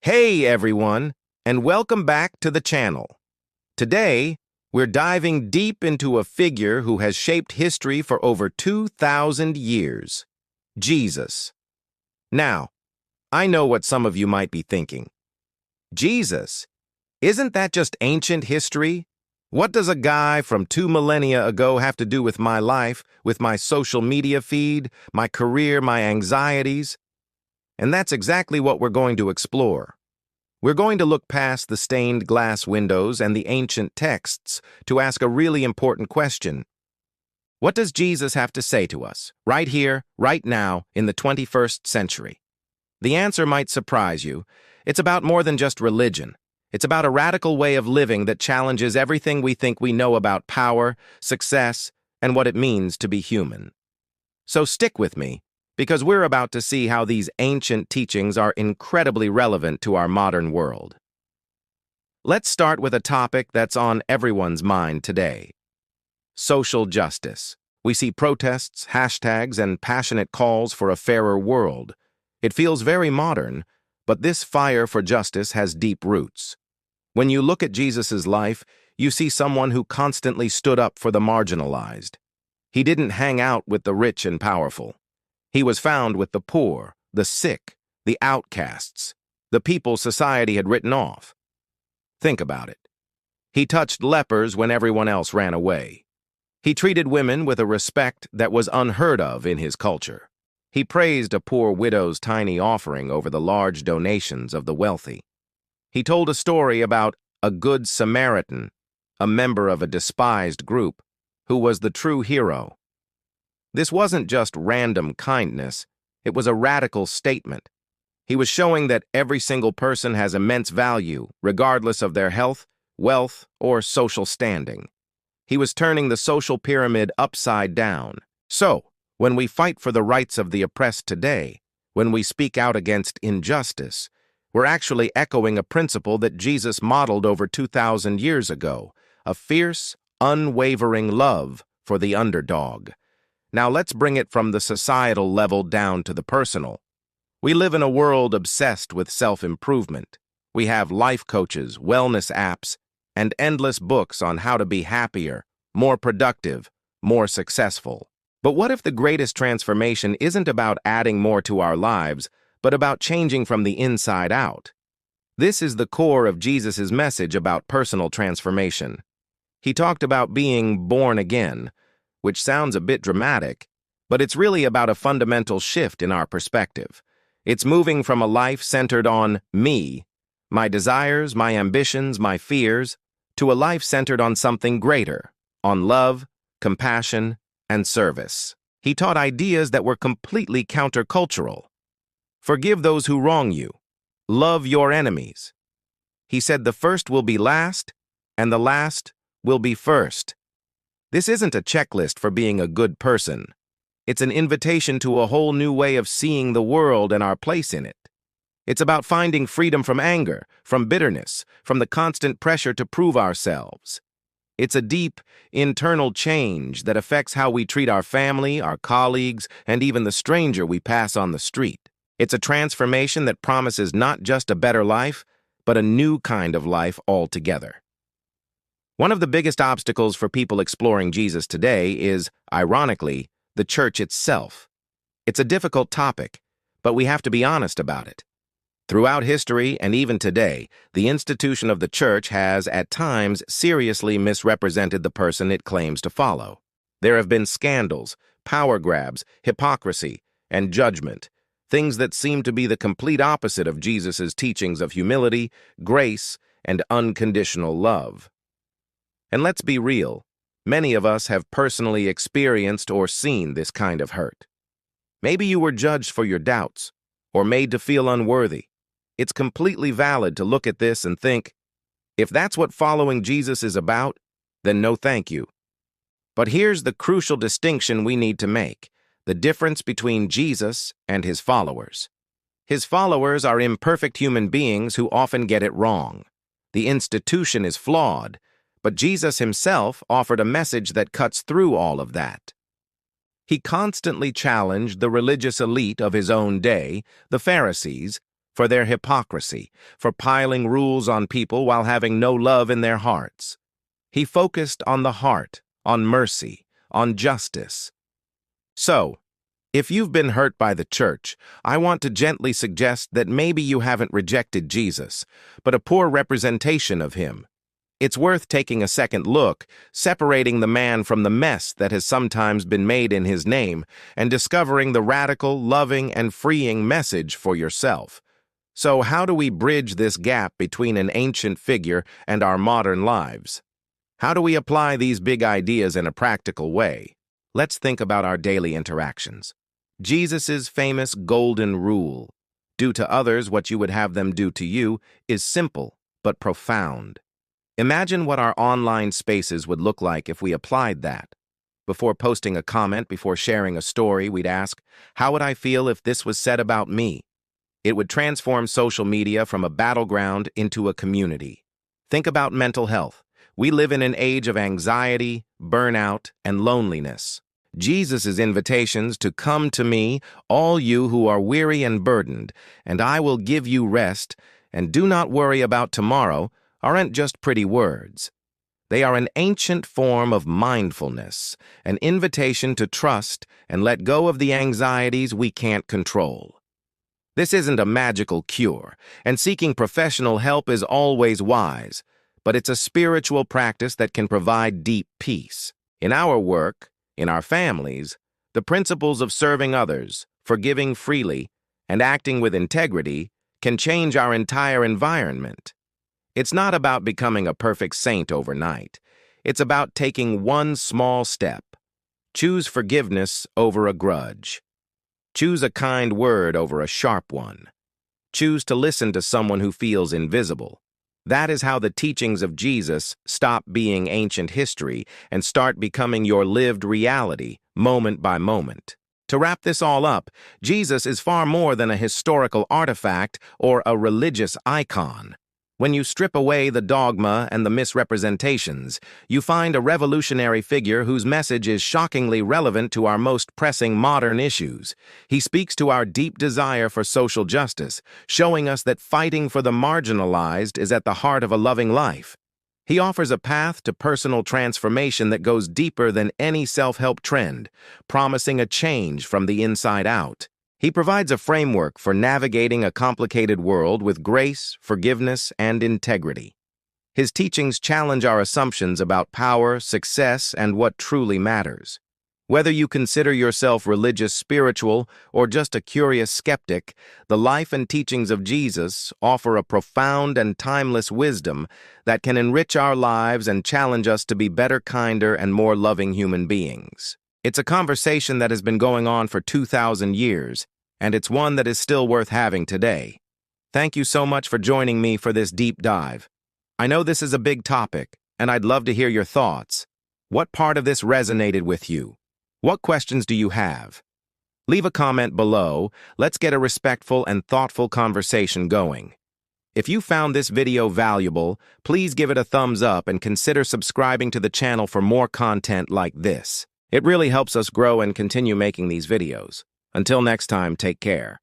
Hey everyone, and welcome back to the channel. Today, we're diving deep into a figure who has shaped history for over 2,000 years, Jesus. Now, I know what some of you might be thinking. Jesus, isn't that just ancient history? What does a guy from 2 millennia ago have to do with my life, with my social media feed, my career, my anxieties? And that's exactly what we're going to explore. We're going to look past the stained glass windows and the ancient texts to ask a really important question. What does Jesus have to say to us, right here, right now, in the 21st century? The answer might surprise you. It's about more than just religion. It's about a radical way of living that challenges everything we think we know about power, success, and what it means to be human. So stick with me, because we're about to see how these ancient teachings are incredibly relevant to our modern world. Let's start with a topic that's on everyone's mind today: social justice. We see protests, hashtags, and passionate calls for a fairer world. It feels very modern, but this fire for justice has deep roots. When you look at Jesus' life, you see someone who constantly stood up for the marginalized. He didn't hang out with the rich and powerful. He was found with the poor, the sick, the outcasts, the people society had written off. Think about it. He touched lepers when everyone else ran away. He treated women with a respect that was unheard of in his culture. He praised a poor widow's tiny offering over the large donations of the wealthy. He told a story about a good Samaritan, a member of a despised group, who was the true hero. This wasn't just random kindness, it was a radical statement. He was showing that every single person has immense value, regardless of their health, wealth, or social standing. He was turning the social pyramid upside down. So, when we fight for the rights of the oppressed today, when we speak out against injustice, we're actually echoing a principle that Jesus modeled over 2,000 years ago: a fierce, unwavering love for the underdog. Now let's bring it from the societal level down to the personal. We live in a world obsessed with self-improvement. We have life coaches, wellness apps, and endless books on how to be happier, more productive, more successful. But what if the greatest transformation isn't about adding more to our lives, but about changing from the inside out? This is the core of Jesus' message about personal transformation. He talked about being born again, which sounds a bit dramatic, but it's really about a fundamental shift in our perspective. It's moving from a life centered on me, my desires, my ambitions, my fears, to a life centered on something greater, on love, compassion, and service. He taught ideas that were completely countercultural. Forgive those who wrong you. Love your enemies. He said the first will be last, and the last will be first. This isn't a checklist for being a good person. It's an invitation to a whole new way of seeing the world and our place in it. It's about finding freedom from anger, from bitterness, from the constant pressure to prove ourselves. It's a deep, internal change that affects how we treat our family, our colleagues, and even the stranger we pass on the street. It's a transformation that promises not just a better life, but a new kind of life altogether. One of the biggest obstacles for people exploring Jesus today is, ironically, the church itself. It's a difficult topic, but we have to be honest about it. Throughout history, and even today, the institution of the church has, at times, seriously misrepresented the person it claims to follow. There have been scandals, power grabs, hypocrisy, and judgment, things that seem to be the complete opposite of Jesus' teachings of humility, grace, and unconditional love. And let's be real, many of us have personally experienced or seen this kind of hurt. Maybe you were judged for your doubts, or made to feel unworthy. It's completely valid to look at this and think, if that's what following Jesus is about, then no thank you. But here's the crucial distinction we need to make: the difference between Jesus and his followers. His followers are imperfect human beings who often get it wrong. The institution is flawed, but Jesus himself offered a message that cuts through all of that. He constantly challenged the religious elite of his own day, the Pharisees, for their hypocrisy, for piling rules on people while having no love in their hearts. He focused on the heart, on mercy, on justice. So, if you've been hurt by the church, I want to gently suggest that maybe you haven't rejected Jesus, but a poor representation of him. It's worth taking a second look, separating the man from the mess that has sometimes been made in his name, and discovering the radical, loving, and freeing message for yourself. So how do we bridge this gap between an ancient figure and our modern lives? How do we apply these big ideas in a practical way? Let's think about our daily interactions. Jesus' famous golden rule, do to others what you would have them do to you, is simple but profound. Imagine what our online spaces would look like if we applied that. Before posting a comment, before sharing a story, we'd ask, how would I feel if this was said about me? It would transform social media from a battleground into a community. Think about mental health. We live in an age of anxiety, burnout, and loneliness. Jesus' invitations to come to me, all you who are weary and burdened, and I will give you rest, and do not worry about tomorrow, aren't just pretty words. They are an ancient form of mindfulness, an invitation to trust and let go of the anxieties we can't control. This isn't a magical cure, and seeking professional help is always wise, but it's a spiritual practice that can provide deep peace. In our work, in our families, the principles of serving others, forgiving freely, and acting with integrity can change our entire environment. It's not about becoming a perfect saint overnight. It's about taking one small step. Choose forgiveness over a grudge. Choose a kind word over a sharp one. Choose to listen to someone who feels invisible. That is how the teachings of Jesus stop being ancient history and start becoming your lived reality, moment by moment. To wrap this all up, Jesus is far more than a historical artifact or a religious icon. When you strip away the dogma and the misrepresentations, you find a revolutionary figure whose message is shockingly relevant to our most pressing modern issues. He speaks to our deep desire for social justice, showing us that fighting for the marginalized is at the heart of a loving life. He offers a path to personal transformation that goes deeper than any self-help trend, promising a change from the inside out. He provides a framework for navigating a complicated world with grace, forgiveness, and integrity. His teachings challenge our assumptions about power, success, and what truly matters. Whether you consider yourself religious, spiritual, or just a curious skeptic, the life and teachings of Jesus offer a profound and timeless wisdom that can enrich our lives and challenge us to be better, kinder, and more loving human beings. It's a conversation that has been going on for 2,000 years, and it's one that is still worth having today. Thank you so much for joining me for this deep dive. I know this is a big topic, and I'd love to hear your thoughts. What part of this resonated with you? What questions do you have? Leave a comment below. Let's get a respectful and thoughtful conversation going. If you found this video valuable, please give it a thumbs up and consider subscribing to the channel for more content like this. It really helps us grow and continue making these videos. Until next time, take care.